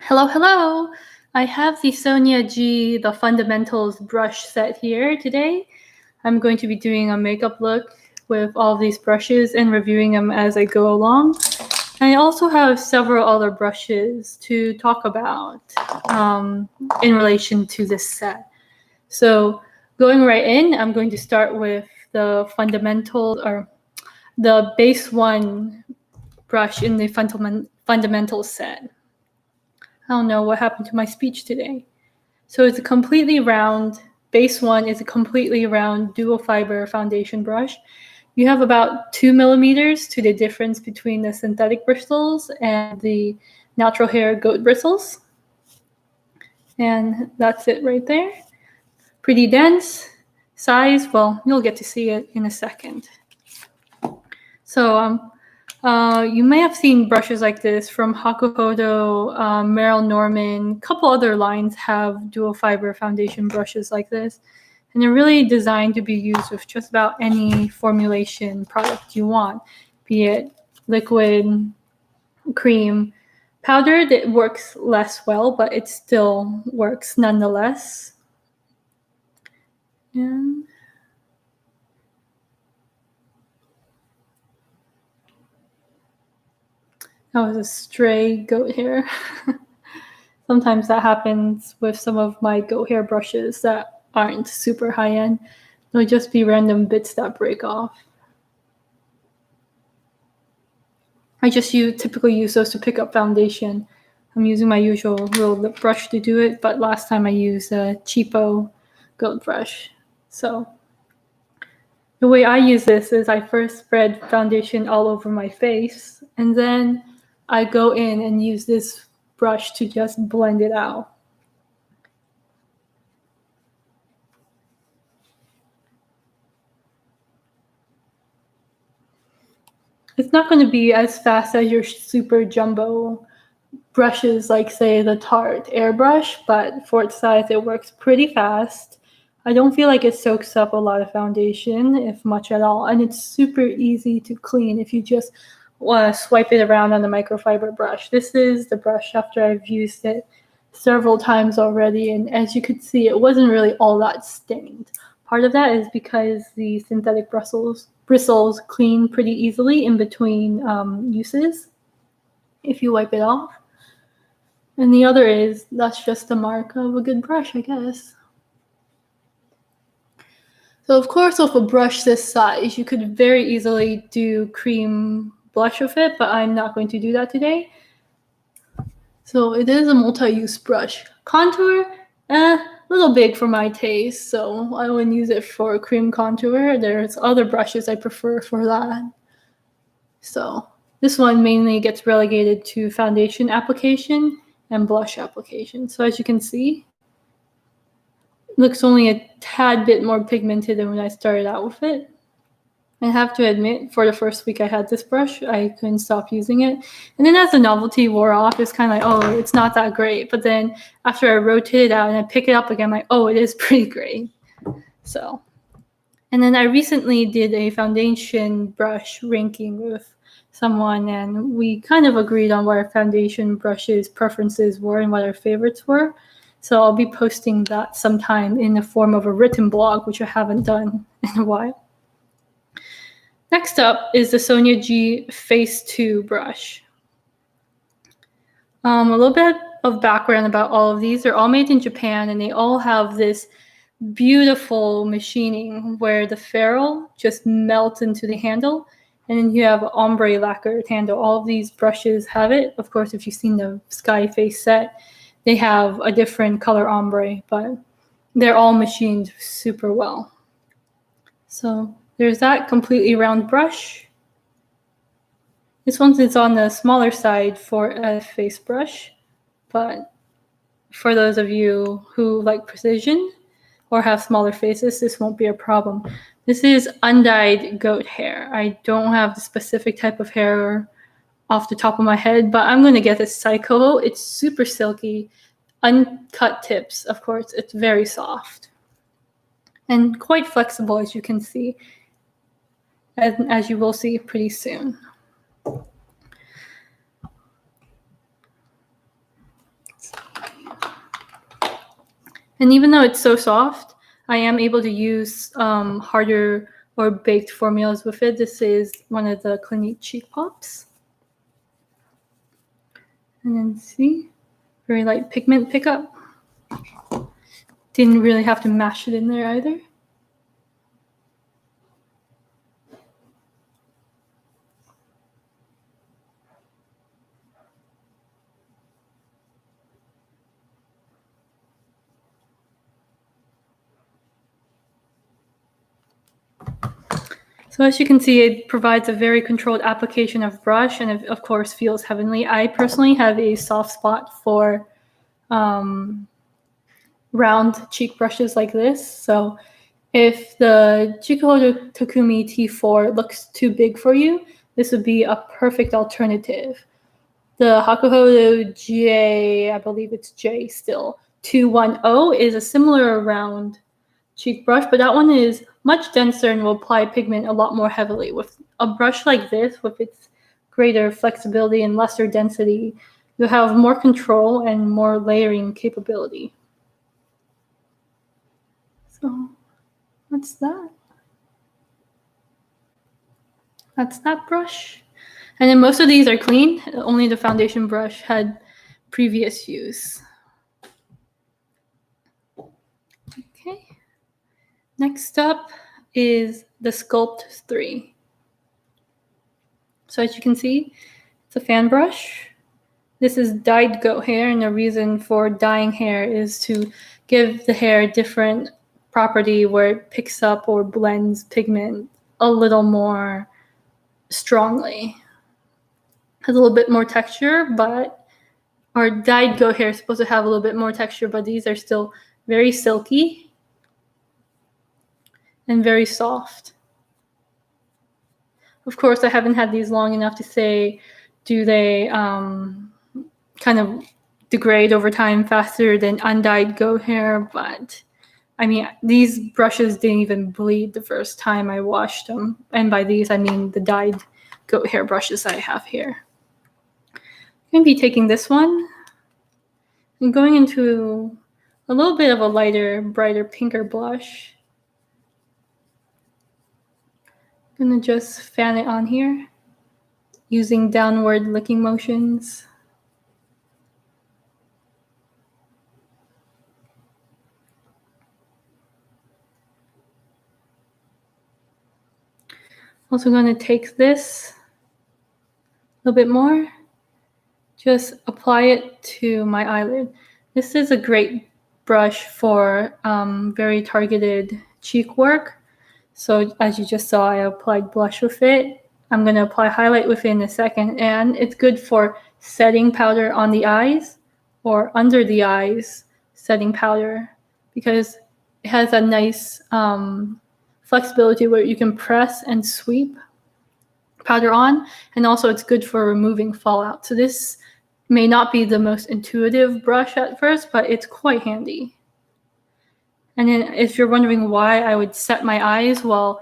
Hello, hello! I have the Soniaji, the Fundamentals brush set here today. I'm going to be doing a makeup look with all of these brushes and reviewing them as I go along. And I also have several other brushes to talk about in relation to this set. So going right in, I'm going to start with the the base one brush in the fundamental set. I don't know what happened to my speech today. So it's a completely round, base one is a completely round dual fiber foundation brush. You have about 2 millimeters to the difference between the synthetic bristles and the natural hair goat bristles. And that's it right there. Pretty dense. Size, well, you'll get to see it in a second. So you may have seen brushes like this from Hakuhodo, Merrill Norman. A couple other lines have dual fiber foundation brushes like this. And they're really designed to be used with just about any formulation product you want, be it liquid, cream, powdered. It works less well, but it still works nonetheless. And that was a stray goat hair. Sometimes that happens with some of my goat hair brushes that aren't super high-end. They'll just be random bits that break off. I just typically use those to pick up foundation. I'm using my usual little lip brush to do it, but last time I used a cheapo goat brush. So the way I use this is I first spread foundation all over my face, and then I go in and use this brush to just blend it out. It's not going to be as fast as your super jumbo brushes like, say, the Tarte airbrush, but for its size, it works pretty fast. I don't feel like it soaks up a lot of foundation, if much at all, and it's super easy to clean if you just swipe it around on the microfiber brush. This is the brush after I've used it several times already, and as you could see, it wasn't really all that stained. Part of that is because the synthetic bristles clean pretty easily in between uses if you wipe it off. And the other is that's just the mark of a good brush, I guess. So of course, with a brush this size, you could very easily do cream blush with it, but I'm not going to do that today. So it is a multi-use brush. Contour, a little big for my taste, so I wouldn't use it for cream contour. There's other brushes I prefer for that. So this one mainly gets relegated to foundation application and blush application. So as you can see, it looks only a tad bit more pigmented than when I started out with it. I have to admit, for the first week I had this brush, I couldn't stop using it. And then as the novelty wore off, it's kind of like, oh, it's not that great. But then after I rotate it out and I pick it up again, I'm like, oh, it is pretty great. So, and then I recently did a foundation brush ranking with someone, and we kind of agreed on what our foundation brushes preferences were and what our favorites were. So I'll be posting that sometime in the form of a written blog, which I haven't done in a while. Next up is the Soniaji Face 2 brush. A little bit of background about all of these. They're all made in Japan, and they all have this beautiful machining where the ferrule just melts into the handle, and then you have an ombre lacquered handle. All of these brushes have it. Of course, if you've seen the Sky Face set, they have a different color ombre, but they're all machined super well. So there's that completely round brush. This one is on the smaller side for a face brush, but for those of you who like precision or have smaller faces, this won't be a problem. This is undyed goat hair. I don't have the specific type of hair off the top of my head, but I'm going to get this Psycho. It's super silky, uncut tips, of course. It's very soft and quite flexible, as you can see, and as you will see pretty soon. And even though it's so soft, I am able to use harder or baked formulas with it. This is one of the Clinique Cheek Pops. And then see, very light pigment pickup. Didn't really have to mash it in there either. So as you can see, it provides a very controlled application of brush, and it, of course, feels heavenly. I personally have a soft spot for round cheek brushes like this. So if the Chikuhodo Takumi T4 looks too big for you, this would be a perfect alternative. The Hakuhodo J, I believe it's J still, 210 is a similar round cheek brush, but that one is much denser and will apply pigment a lot more heavily. With a brush like this, with its greater flexibility and lesser density, you'll have more control and more layering capability. So what's that? That's that brush. And then most of these are clean. Only the foundation brush had previous use. Okay. Next up is the Sculpt 3. So as you can see, it's a fan brush. This is dyed goat hair, and the reason for dyeing hair is to give the hair a different property where it picks up or blends pigment a little more strongly. Has a little bit more texture, but our dyed goat hair is supposed to have a little bit more texture, but these are still very silky and very soft. Of course, I haven't had these long enough to say, do they kind of degrade over time faster than undyed goat hair? But I mean, these brushes didn't even bleed the first time I washed them. And by these, I mean the dyed goat hair brushes I have here. I'm going to be taking this one and going into a little bit of a lighter, brighter, pinker blush. I'm going to just fan it on here using downward licking motions. Also going to take this a little bit more, just apply it to my eyelid. This is a great brush for very targeted cheek work. So as you just saw, I applied blush with it. I'm going to apply highlight with it in a second, and it's good for setting powder on the eyes or under the eyes setting powder because it has a nice flexibility where you can press and sweep powder on, and also it's good for removing fallout. So this may not be the most intuitive brush at first, but it's quite handy. And then if you're wondering why I would set my eyes, well,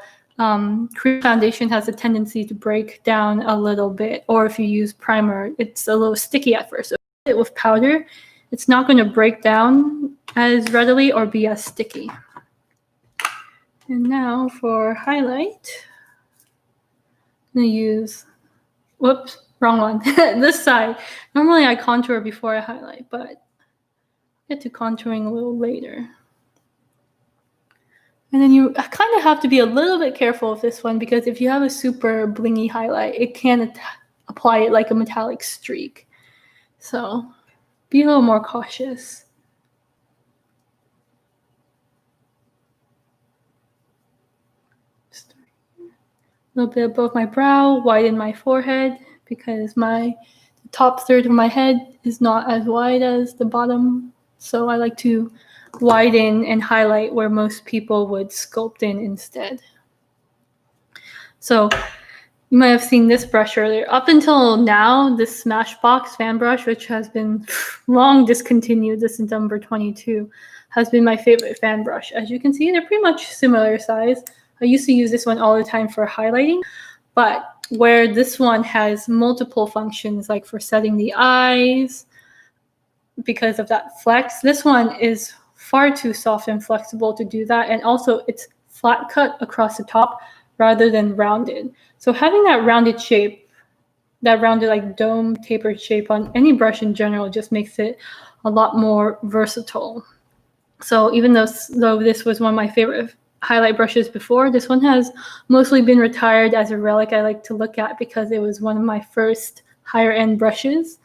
Crease foundation has a tendency to break down a little bit, or if you use primer, it's a little sticky at first. So if you hit it with powder, it's not going to break down as readily or be as sticky. And now for highlight, I'm going to use, whoops, wrong one, this side. Normally I contour before I highlight, but I'll get to contouring a little later. And then you kind of have to be a little bit careful with this one because if you have a super blingy highlight, it can apply it like a metallic streak. So be a little more cautious. Just a little bit above my brow, widen my forehead because the top third of my head is not as wide as the bottom. So I like to widen and highlight where most people would sculpt in instead. So you might have seen this brush earlier. Up until now, this Smashbox Fan Brush, which has been long discontinued, this is number 22, has been my favorite fan brush. As you can see, they're pretty much similar size. I used to use this one all the time for highlighting, but where this one has multiple functions, like for setting the eyes, because of that flex, this one is far too soft and flexible to do that. And also it's flat cut across the top rather than rounded. So having that rounded shape, that rounded like dome tapered shape on any brush in general just makes it a lot more versatile. So even though this was one of my favorite highlight brushes before, this one has mostly been retired as a relic I like to look at because it was one of my first higher end brushes,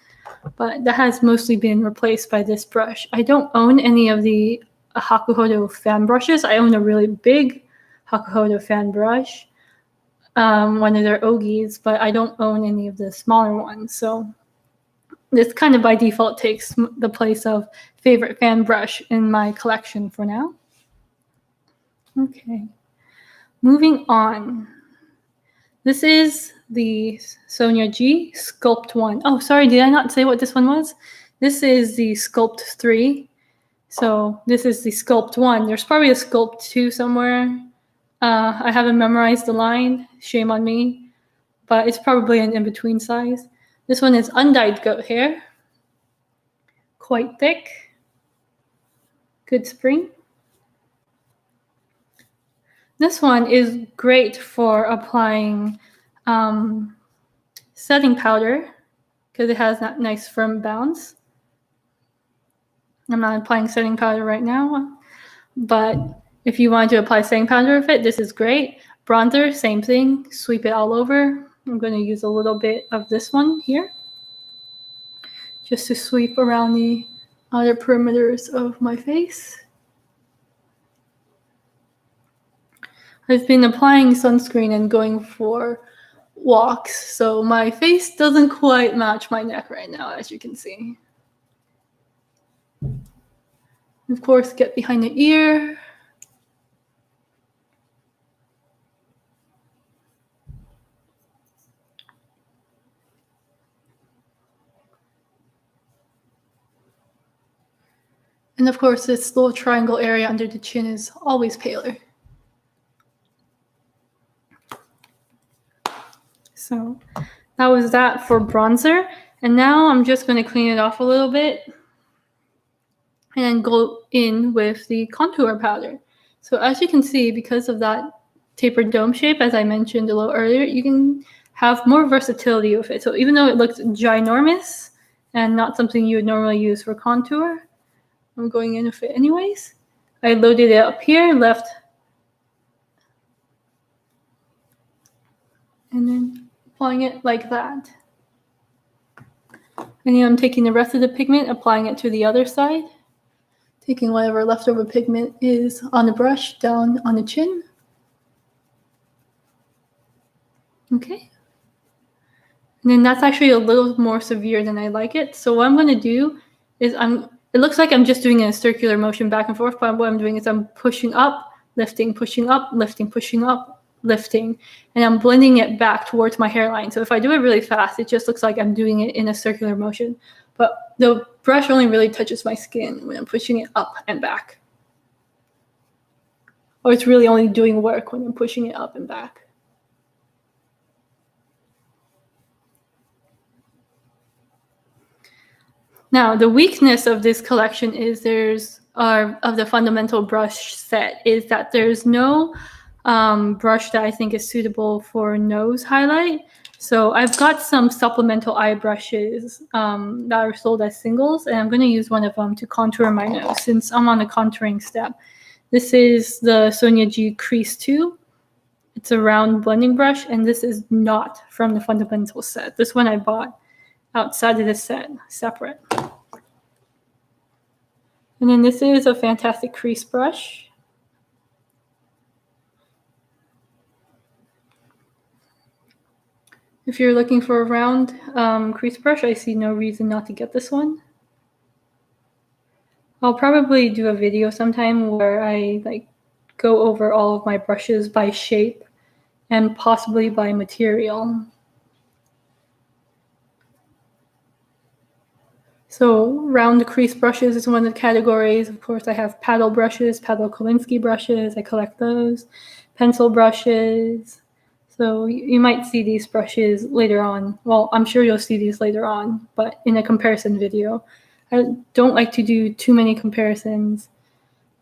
but that has mostly been replaced by this brush. I don't own any of the Hakuhodo fan brushes. I own a really big Hakuhodo fan brush, one of their Ogis, but I don't own any of the smaller ones. So this kind of by default takes the place of favorite fan brush in my collection for now. Okay, moving on. This is the Soniaji Sculpt 1. Oh, sorry, did I not say what this one was? This is the Sculpt 3. So this is the Sculpt 1. There's probably a Sculpt 2 somewhere. I haven't memorized the line. Shame on me. But it's probably an in-between size. This one is undyed goat hair. Quite thick. Good spring. This one is great for applying setting powder because it has that nice firm bounce. I'm not applying setting powder right now, but if you want to apply setting powder with it, this is great. Bronzer, same thing, sweep it all over. I'm going to use a little bit of this one here just to sweep around the outer perimeters of my face. I've been applying sunscreen and going for walks, so my face doesn't quite match my neck right now, as you can see. Of course, get behind the ear. And of course, this little triangle area under the chin is always paler. So that was that for bronzer. And now I'm just going to clean it off a little bit and then go in with the contour powder. So as you can see, because of that tapered dome shape, as I mentioned a little earlier, you can have more versatility with it. So even though it looks ginormous and not something you would normally use for contour, I'm going in with it anyways. I loaded it up here, left, and then applying it like that. And then I'm taking the rest of the pigment, applying it to the other side, taking whatever leftover pigment is on the brush down on the chin. Okay. And then that's actually a little more severe than I like it. So what I'm going to do is it looks like I'm just doing a circular motion back and forth, but what I'm doing is I'm pushing up, lifting, pushing up, lifting, pushing up, lifting, and I'm blending it back towards my hairline. So if I do it really fast, it just looks like I'm doing it in a circular motion. But the brush only really touches my skin when I'm pushing it up and back. Or it's really only doing work when I'm pushing it up and back. Now, the weakness of this collection is of the fundamental brush set is that there's no brush that I think is suitable for nose highlight. So I've got some supplemental eye brushes that are sold as singles, and I'm going to use one of them to contour my nose since I'm on a contouring step. This is the Soniaji Crease 2. It's a round blending brush, and this is not from the fundamental set. This one I bought outside of the set, separate. And then this is a fantastic crease brush. If you're looking for a round crease brush, I see no reason not to get this one. I'll probably do a video sometime where I go over all of my brushes by shape and possibly by material. So round crease brushes is one of the categories. Of course, I have paddle brushes, paddle Kolinsky brushes. I collect those. Pencil brushes. So you might see these brushes later on. Well, I'm sure you'll see these later on, but in a comparison video. I don't like to do too many comparisons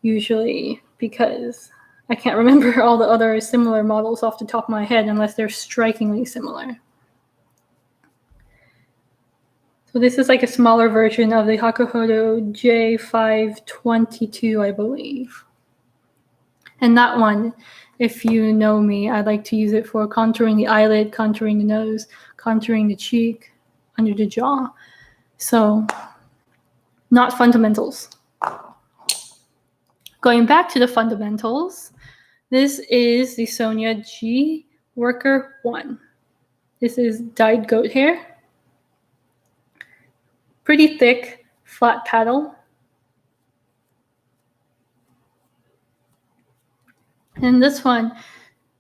usually, because I can't remember all the other similar models off the top of my head unless they're strikingly similar. So this is like a smaller version of the Hakuhodo J522, I believe. And that one, if you know me, I like to use it for contouring the eyelid, contouring the nose, contouring the cheek, under the jaw. So not fundamentals. Going back to the fundamentals, this is the Soniaji Worker 1. This is dyed goat hair. Pretty thick, flat paddle. And this one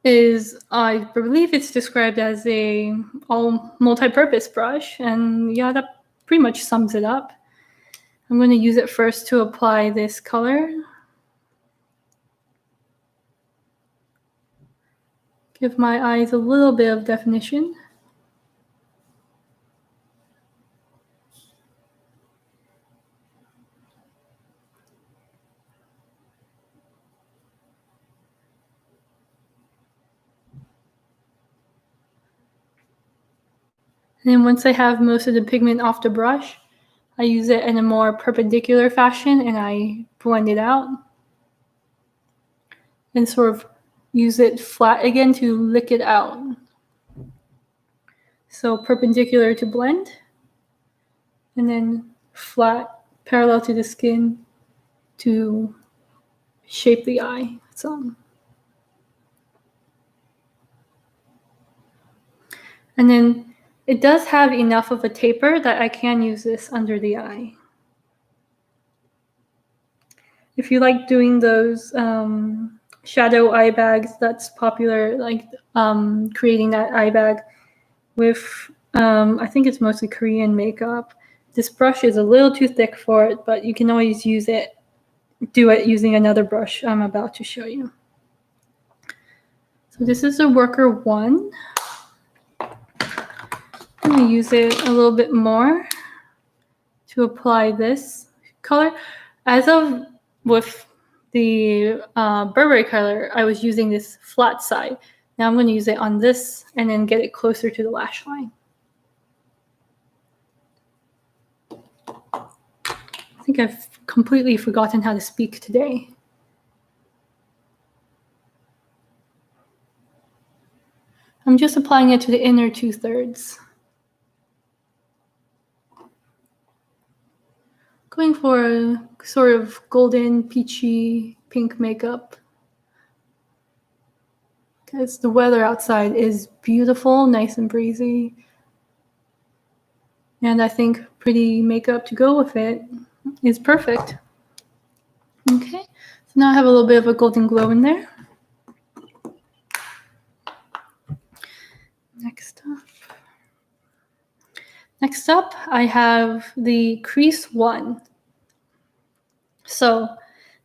is, I believe it's described as a all multi-purpose brush. And yeah, that pretty much sums it up. I'm going to use it first to apply this color. Give my eyes a little bit of definition. And then once I have most of the pigment off the brush, I use it in a more perpendicular fashion and I blend it out. And sort of use it flat again to lick it out. So perpendicular to blend, and then flat parallel to the skin to shape the eye. So, and then it does have enough of a taper that I can use this under the eye. If you like doing those shadow eye bags, that's popular, like creating that eye bag with, I think it's mostly Korean makeup. This brush is a little too thick for it, but you can always use it, do it using another brush I'm about to show you. So this is the Worker 1. I'm going to use it a little bit more to apply this color. As of with the Burberry color, I was using this flat side. Now I'm going to use it on this and then get it closer to the lash line. I think I've completely forgotten how to speak today. I'm just applying it to the inner 2/3. Going for a sort of golden, peachy, pink makeup. Because the weather outside is beautiful, nice and breezy. And I think pretty makeup to go with it is perfect. Okay, so now I have a little bit of a golden glow in there. Next up, I have the Crease 1. So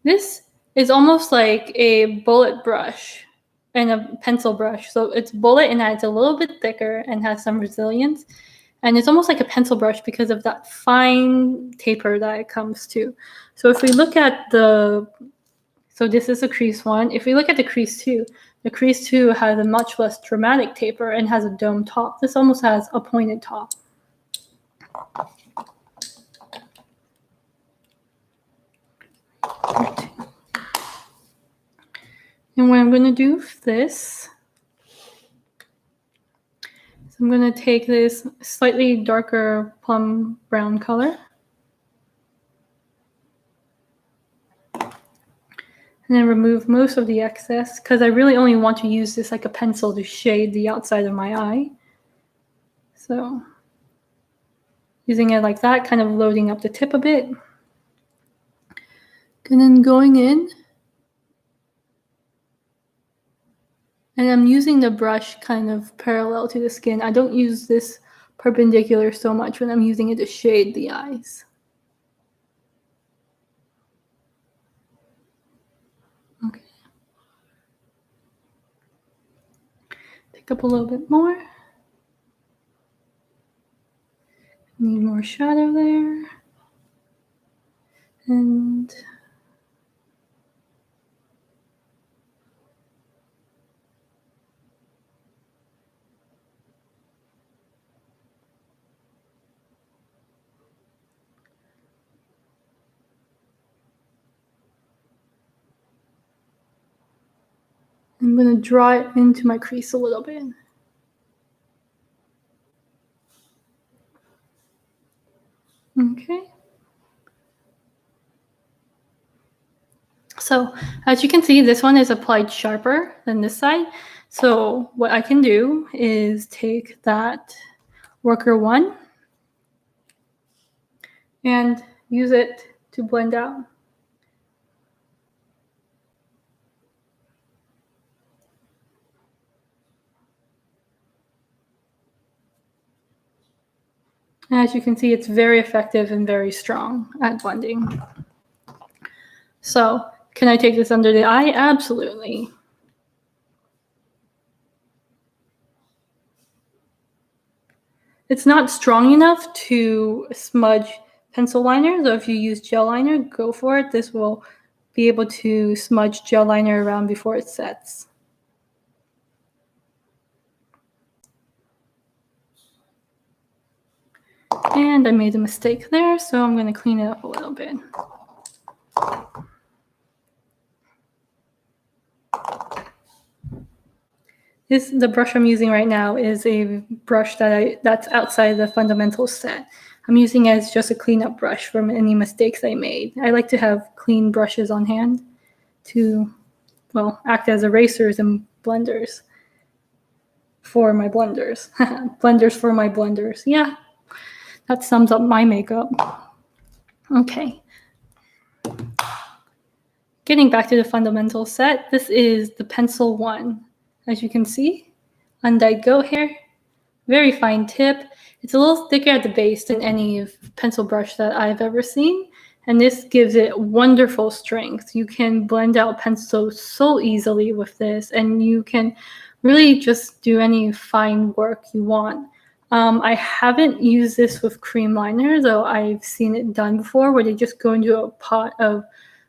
this is almost like a bullet brush and a pencil brush. So it's bullet and it's a little bit thicker and has some resilience. And it's almost like a pencil brush because of that fine taper that it comes to. So if we look at the, so this is a Crease 1. If we look at the Crease 2, the Crease 2 has a much less dramatic taper and has a dome top. This almost has a pointed top. And what I'm going to do with this, so I'm going to take this slightly darker plum brown color. And then remove most of the excess because I really only want to use this like a pencil to shade the outside of my eye. So using it like that, kind of loading up the tip a bit. And then going in. And I'm using the brush kind of parallel to the skin. I don't use this perpendicular so much when I'm using it to shade the eyes. Okay. Pick up a little bit more. Need more shadow there. And I'm going to draw it into my crease a little bit. Okay. So as you can see, this one is applied sharper than this side. So what I can do is take that worker 1 and use it to blend out. And as you can see, it's very effective and very strong at blending. So can I take this under the eye? Absolutely. It's not strong enough to smudge pencil liner, so if you use gel liner, go for it. This will be able to smudge gel liner around before it sets. And I made a mistake there, so I'm going to clean it up a little bit. The brush I'm using right now is a brush that's outside the fundamental set. I'm using it as just a cleanup brush from any mistakes I made. I like to have clean brushes on hand to, well, act as erasers and blenders for my blenders. Blenders for my blenders. Yeah, that sums up my makeup. Okay. Getting back to the fundamental set, this is the pencil 1. As you can see, undyed goat hair, very fine tip. It's a little thicker at the base than any pencil brush that I've ever seen, and this gives it wonderful strength. You can blend out pencils so easily with this, and you can really just do any fine work you want. I haven't used this with cream liner, though I've seen it done before, where they just go into a pot of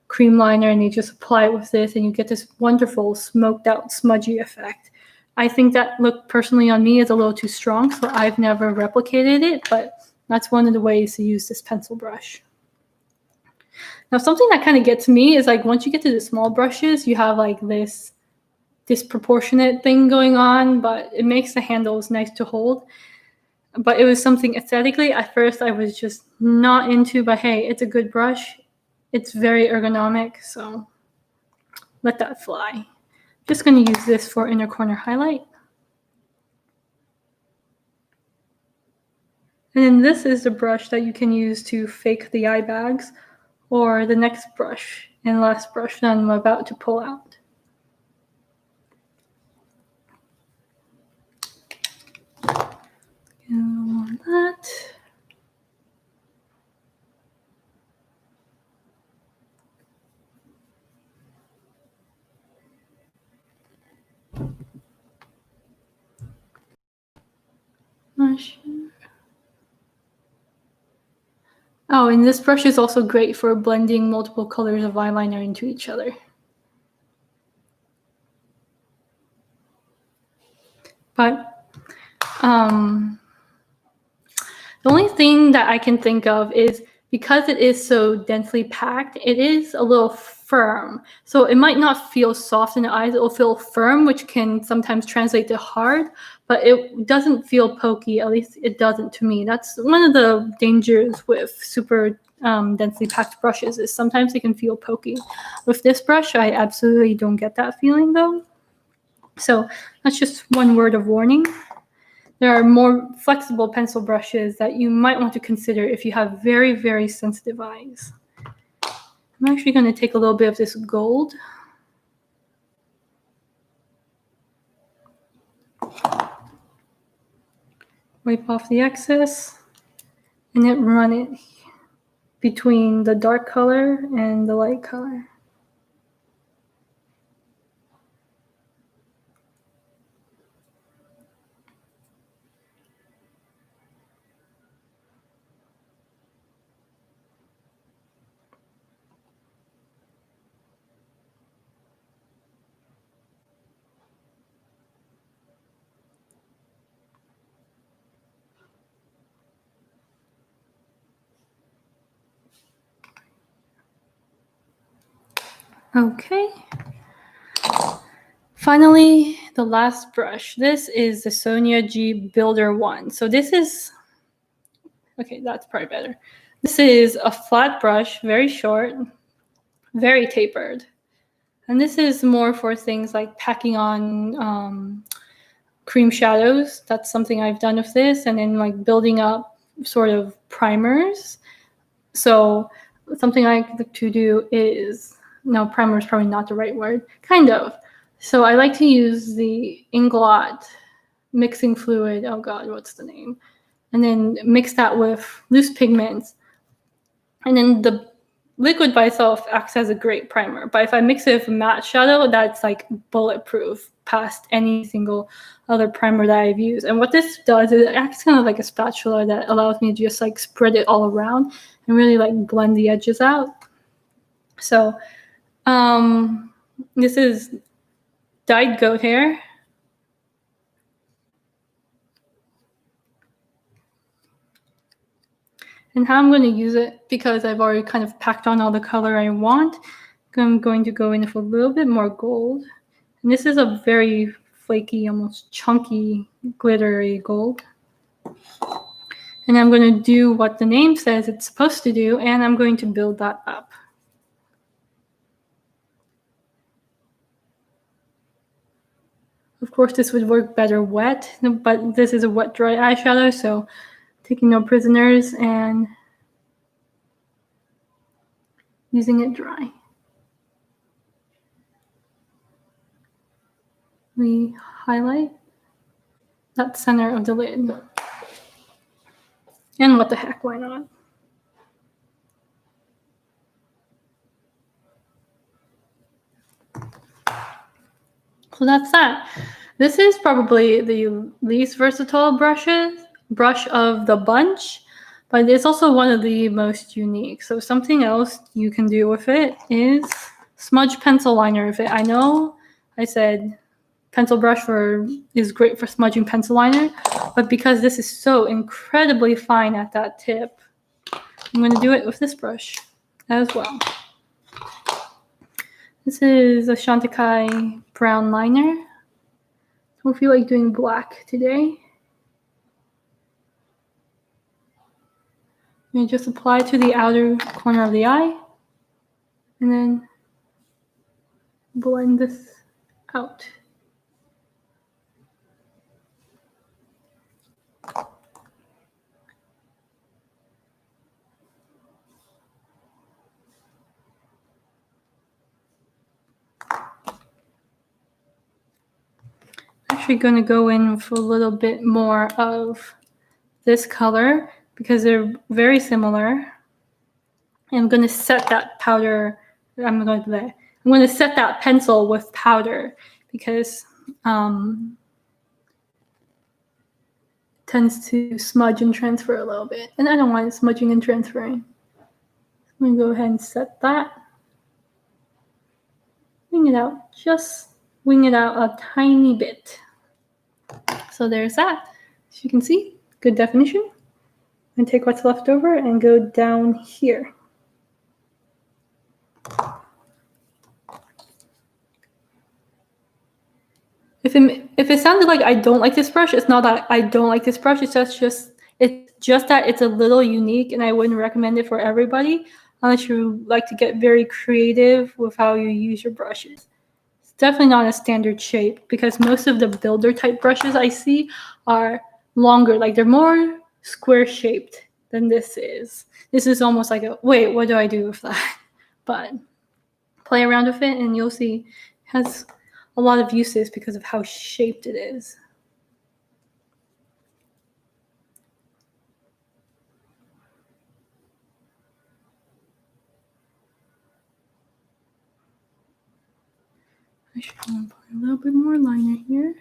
cream liner and you just apply it with this and you get this wonderful smoked out smudgy effect. I think that look personally on me is a little too strong, so I've never replicated it, but that's one of the ways to use this pencil brush. Now something that kind of gets me is like once you get to the small brushes, you have like this disproportionate thing going on, but it makes the handles nice to hold. But it was something aesthetically at first I was just not into, but hey, it's a good brush. It's very ergonomic, so let that fly. Just going to use this for inner corner highlight. And then this is the brush that you can use to fake the eye bags, or the next brush and last brush that I'm about to pull out. And that. Oh, and this brush is also great for blending multiple colors of eyeliner into each other. But the only thing that I can think of is because it is so densely packed, it is a little firm. So it might not feel soft in the eyes, it will feel firm, which can sometimes translate to hard, but it doesn't feel pokey, at least it doesn't to me. That's one of the dangers with super densely packed brushes is sometimes they can feel pokey. With this brush, I absolutely don't get that feeling though. So that's just one word of warning. There are more flexible pencil brushes that you might want to consider if you have very, very sensitive eyes. I'm actually going to take a little bit of this gold. Wipe off the excess and then run it between the dark color and the light color. Okay. Finally, the last brush. This is the Soniaji Builder 1. So this is, okay, that's probably better. This is a flat brush, very short, very tapered. And this is more for things like packing on cream shadows. That's something I've done with this. And then like building up sort of primers. So something I like to do is, no, primer is probably not the right word, kind of. So I like to use the Inglot mixing fluid, oh god, what's the name? And then mix that with loose pigments. And then the liquid by itself acts as a great primer. But if I mix it with matte shadow, that's like bulletproof past any single other primer that I've used. And what this does is it acts kind of like a spatula that allows me to just like spread it all around and really like blend the edges out. So this is dyed goat hair. And how I'm going to use it, because I've already kind of packed on all the color I want, I'm going to go in with a little bit more gold. And this is a very flaky, almost chunky, glittery gold. And I'm going to do what the name says it's supposed to do, and I'm going to build that up. Of course, this would work better wet, but this is a wet dry eyeshadow, so taking no prisoners and using it dry. We highlight that center of the lid. And what the heck, why not? So that's that. This is probably the least versatile brush of the bunch, but it's also one of the most unique. So something else you can do with it is smudge pencil liner with it. I know I said pencil brush is great for smudging pencil liner, but because this is so incredibly fine at that tip, I'm going to do it with this brush as well. This is a Chantecaille brown liner. Don't feel like doing black today. And just apply to the outer corner of the eye, and then blend this out. Actually going to go in for a little bit more of this color because they're very similar. And I'm going to set that powder. I'm going to set that pencil with powder because tends to smudge and transfer a little bit, and I don't want it smudging and transferring. I'm going to go ahead and set that. Wing it out, just wing it out a tiny bit. So there's that. As you can see, good definition. And take what's left over and go down here. If it sounded like I don't like this brush, it's not that I don't like this brush. It's just that it's a little unique, and I wouldn't recommend it for everybody unless you like to get very creative with how you use your brushes. It's definitely not a standard shape because most of the builder type brushes I see are longer, like they're more square shaped than this is. This is almost like a, wait, what do I do with that? But play around with it and you'll see it has a lot of uses because of how shaped it is. I should apply a little bit more liner here.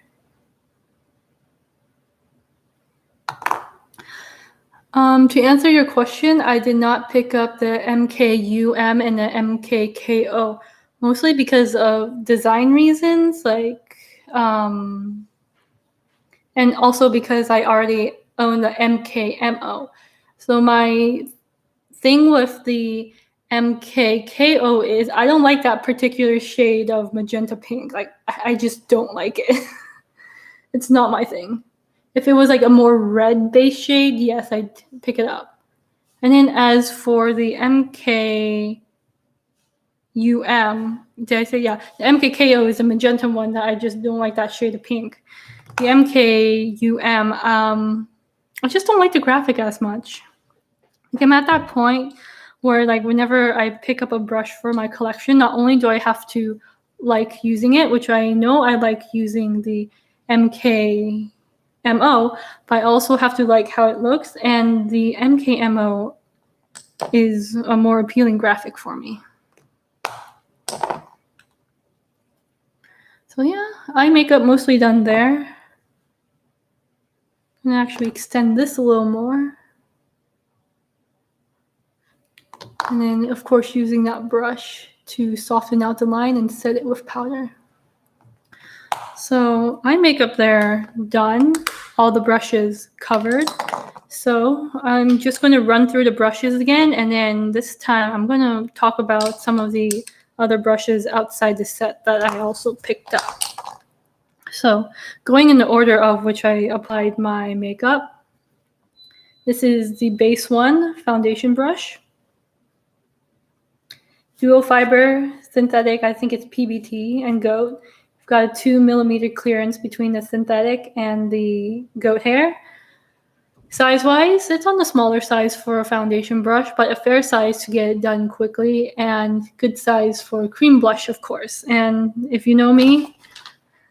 To answer your question, I did not pick up the MKUM and the MKKO, mostly because of design reasons, like, and also because I already own the MKMO. So my thing with the MKKO is. I don't like that particular shade of magenta pink. Like, I just don't like it. It's not my thing. If it was like a more red base shade, yes, I'd pick it up. And then as for the MKUM, did I say? Yeah, the MKKO is a magenta one that I just don't like that shade of pink. The MKUM, I just don't like the graphic as much. Like, I'm at that point where, like, whenever I pick up a brush for my collection, not only do I have to like using it, which I know I like using the MKMO, but I also have to like how it looks, and the MKMO is a more appealing graphic for me. So yeah, eye makeup mostly done there. I'm gonna actually extend this a little more. And then, of course, using that brush to soften out the line and set it with powder. So eye makeup there done, all the brushes covered. So I'm just going to run through the brushes again, and then this time I'm going to talk about some of the other brushes outside the set that I also picked up. So going in the order of which I applied my makeup, this is the base one foundation brush. Dual fiber synthetic, I think it's PBT and goat. I've got a 2mm clearance between the synthetic and the goat hair. Size-wise, it's on the smaller size for a foundation brush, but a fair size to get it done quickly, and good size for cream blush, of course. And if you know me,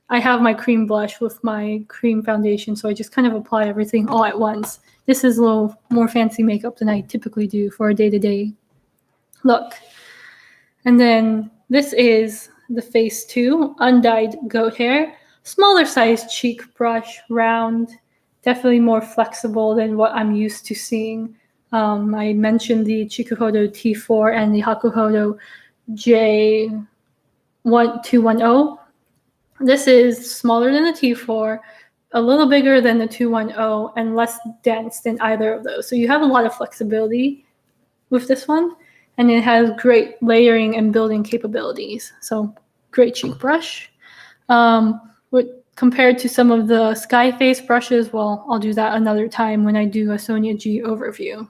I have my cream blush with my cream foundation, so I just kind of apply everything all at once. This is a little more fancy makeup than I typically do for a day-to-day look. And then this is the Face 2 undyed goat hair. Smaller size cheek brush, round, definitely more flexible than what I'm used to seeing. I mentioned the Chikuhodo T4 and the Hakuhodo J210. This is smaller than the T4, a little bigger than the 210, and less dense than either of those. So you have a lot of flexibility with this one. And it has great layering and building capabilities. So great cheek brush. Compared to some of the Skyface brushes, well, I'll do that another time when I do a Soniaji overview.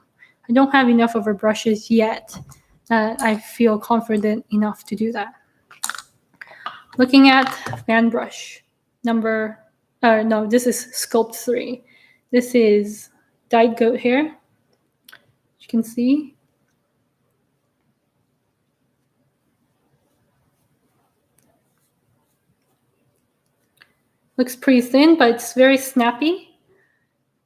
I don't have enough of her brushes yet that I feel confident enough to do that. Looking at fan brush this is Sculpt 3. This is dyed goat hair, as you can see. Looks pretty thin, but it's very snappy.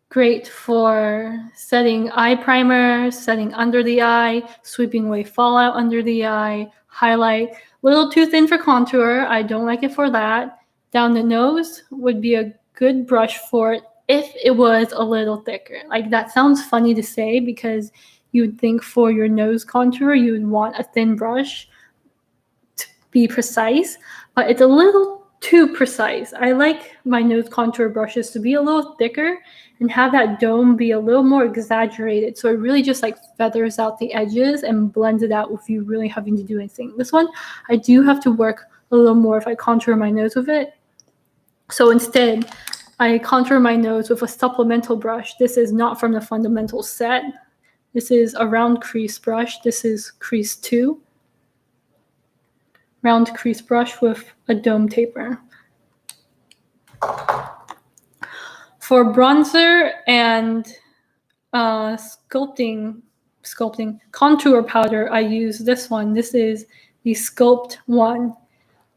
Great for setting eye primer, setting under the eye, sweeping away fallout under the eye, highlight. A little too thin for contour. I don't like it for that. Down the nose would be a good brush for it if it was a little thicker. Like, that sounds funny to say because you would think for your nose contour you would want a thin brush to be precise, but it's a little too precise. I like my nose contour brushes to be a little thicker and have that dome be a little more exaggerated, so it really just like feathers out the edges and blends it out with you really having to do anything. This one, I do have to work a little more if I contour my nose with it. So instead, I contour my nose with a supplemental brush. This is not from the fundamental set. This is a round crease brush. This is Crease 2. Round crease brush with a dome taper. For bronzer and sculpting contour powder, I use this one. This is the Sculpt 1.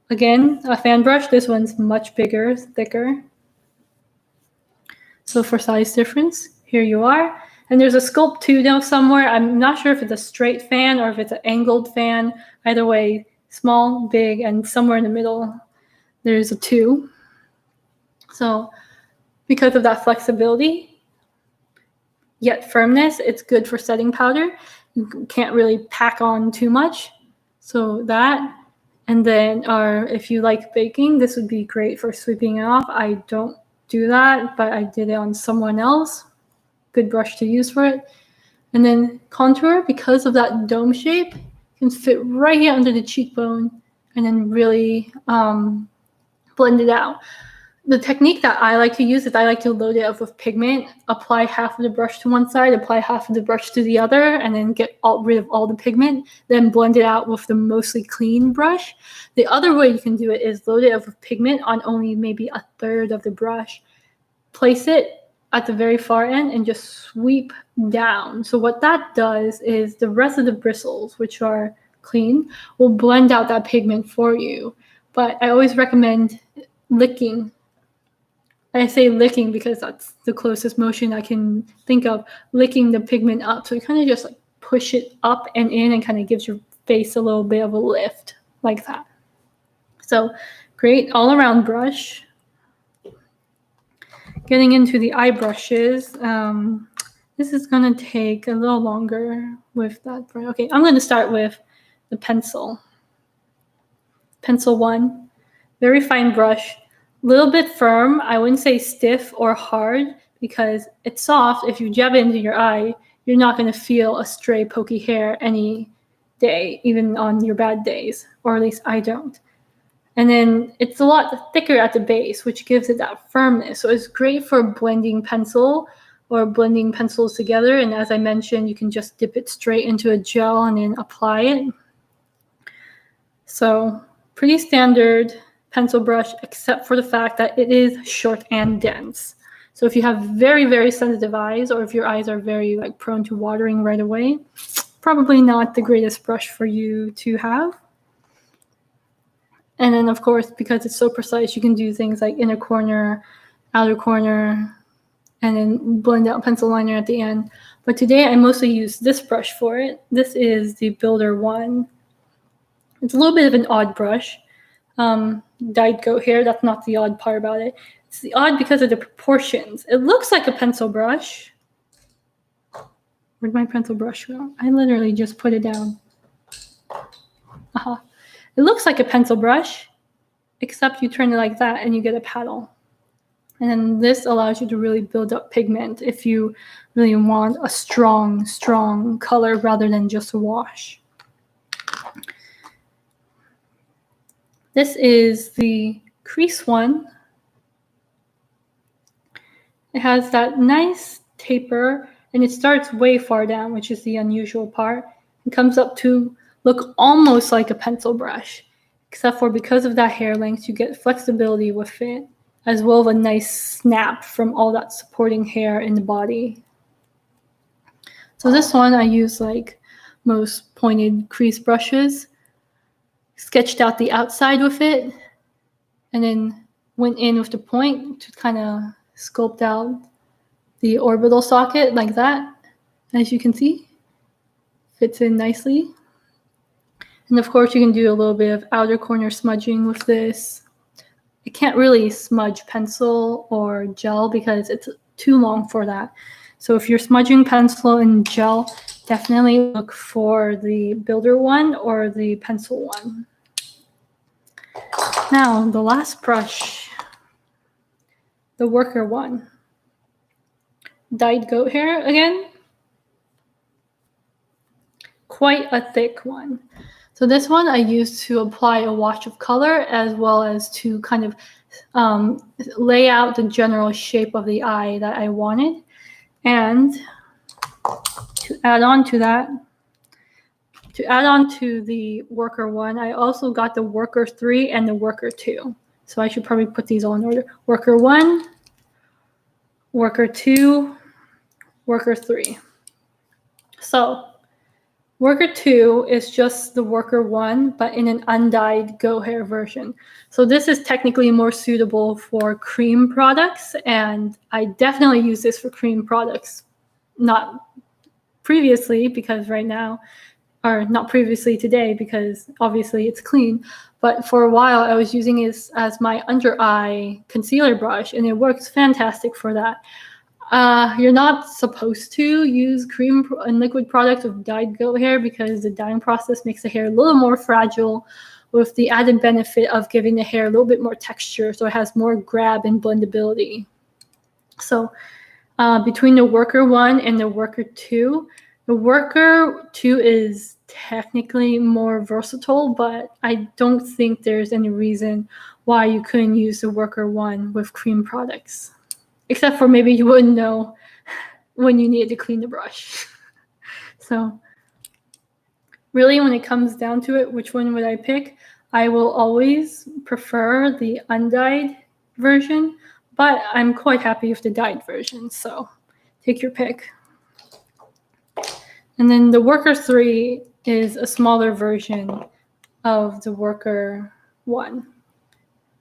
Again, a fan brush. This one's much bigger, thicker. So for size difference, here you are. And there's a Sculpt 2 now somewhere. I'm not sure if it's a straight fan or if it's an angled fan. Either way, small, big, and somewhere in the middle, there's a 2. So because of that flexibility, yet firmness, it's good for setting powder. You can't really pack on too much. So that, and then if you like baking, this would be great for sweeping it off. I don't do that, but I did it on someone else. Good brush to use for it. And then contour, because of that dome shape, can fit right here under the cheekbone and then really blend it out. The technique that I like to use is I like to load it up with pigment, apply half of the brush to one side, apply half of the brush to the other, and then get rid of all the pigment, then blend it out with the mostly clean brush. The other way you can do it is load it up with pigment on only maybe a third of the brush. Place it at the very far end and just sweep down. So what that does is the rest of the bristles, which are clean, will blend out that pigment for you. But I always recommend licking. I say licking because that's the closest motion I can think of, licking the pigment up. So you kind of just like push it up and in and kind of gives your face a little bit of a lift like that. So great all around brush. Getting into the eye brushes, this is going to take a little longer with that brush. Okay, I'm going to start with the pencil. Pencil 1, very fine brush. Little bit firm. I wouldn't say stiff or hard because it's soft. If you jab it into your eye, you're not going to feel a stray pokey hair any day, even on your bad days, or at least I don't. And then it's a lot thicker at the base, which gives it that firmness. So it's great for blending pencil or blending pencils together. And as I mentioned, you can just dip it straight into a gel and then apply it. So pretty standard pencil brush, except for the fact that it is short and dense. So if you have very, very sensitive eyes, or if your eyes are very like prone to watering right away, probably not the greatest brush for you to have. And then of course, because it's so precise, you can do things like inner corner, outer corner, and then blend out pencil liner at the end. But today I mostly use this brush for it. This is the Builder 1. It's a little bit of an odd brush. Dyed goat hair, that's not the odd part about it. It's the odd because of the proportions. It looks like a pencil brush. Where'd my pencil brush go? I literally just put it down. It looks like a pencil brush, except you turn it like that and you get a paddle. And then this allows you to really build up pigment if you really want a strong, strong color rather than just a wash. This is the Crease one. It has that nice taper, and it starts way far down, which is the unusual part. It comes up to look almost like a pencil brush, except for because of that hair length, you get flexibility with it, as well as a nice snap from all that supporting hair in the body. So this one I use like most pointed crease brushes. Sketched out the outside with it, and then went in with the point to kind of sculpt out the orbital socket like that. As you can see, fits in nicely. And of course, you can do a little bit of outer corner smudging with this. I can't really smudge pencil or gel because it's too long for that. So if you're smudging pencil and gel, definitely look for the Builder 1 or the pencil 1. Now, the last brush, the Worker 1. Dyed goat hair again. Quite a thick one. So this one I use to apply a wash of color as well as to kind of lay out the general shape of the eye that I wanted. And to add on to that, to add on to the Worker 1, I also got the Worker 3 and the Worker 2. So I should probably put these all in order. Worker 1, Worker 2, Worker 3. So Worker 2 is just the Worker 1, but in an undyed goat hair version. So this is technically more suitable for cream products, and I definitely use this for cream products. Not previously, because right now, or not previously today, because obviously it's clean. But for a while, I was using it as my under eye concealer brush, and it works fantastic for that. You're not supposed to use cream and liquid products with dyed goat hair because the dyeing process makes the hair a little more fragile, with the added benefit of giving the hair a little bit more texture, so it has more grab and blendability. So between the Worker 1 and the Worker 2, The Worker 2 is technically more versatile, but I don't think there's any reason why you couldn't use the Worker 1 with cream products. Except for maybe you wouldn't know when you needed to clean the brush. So really, when it comes down to it, which one would I pick? I will always prefer the undyed version, but I'm quite happy with the dyed version, so take your pick. And then the Worker 3 is a smaller version of the Worker 1.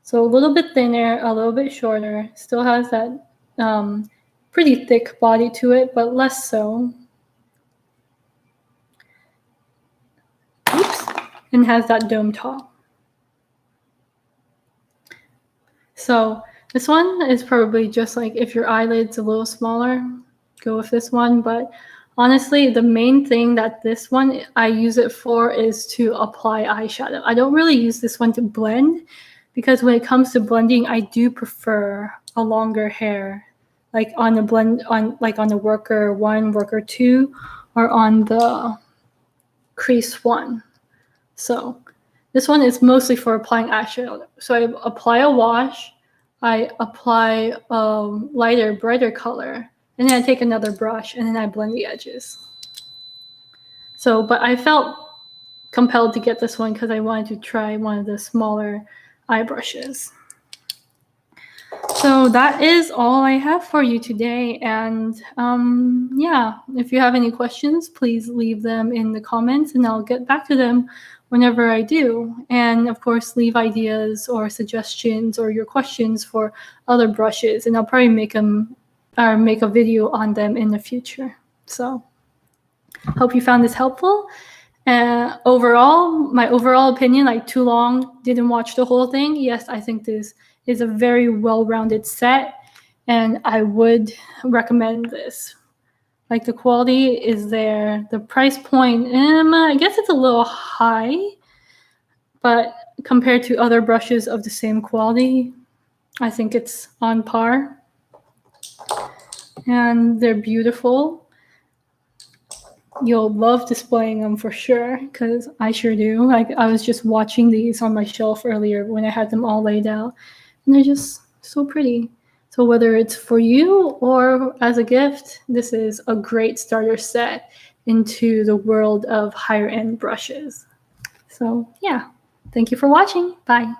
So a little bit thinner, a little bit shorter, still has that pretty thick body to it, but less so. Oops, and has that dome top. So this one is probably just like if your eyelid's a little smaller, go with this one. But honestly, the main thing that this one I use it for is to apply eyeshadow. I don't really use this one to blend because when it comes to blending, I do prefer a longer hair, like on the on the Worker 1, Worker 2, or on the Crease 1. So this one is mostly for applying eyeshadow. So I apply a wash, I apply a lighter, brighter color, and then I take another brush and then I blend the edges. So, but I felt compelled to get this one because I wanted to try one of the smaller eye brushes. So that is all I have for you today. And yeah, if you have any questions, please leave them in the comments and I'll get back to them whenever I do. And of course, leave ideas or suggestions or your questions for other brushes, and I'll probably make a video on them in the future. So hope you found this helpful. Overall, my overall opinion, like too long, didn't watch the whole thing. Yes, I think this is a very well-rounded set, and I would recommend this. Like the quality is there. The price point, I guess it's a little high, but compared to other brushes of the same quality, I think it's on par. And they're beautiful. You'll love displaying them for sure, because I sure do. Like I was just watching these on my shelf earlier when I had them all laid out, and they're just so pretty. So whether it's for you or as a gift, this is a great starter set into the world of higher end brushes. So yeah, thank you for watching. Bye.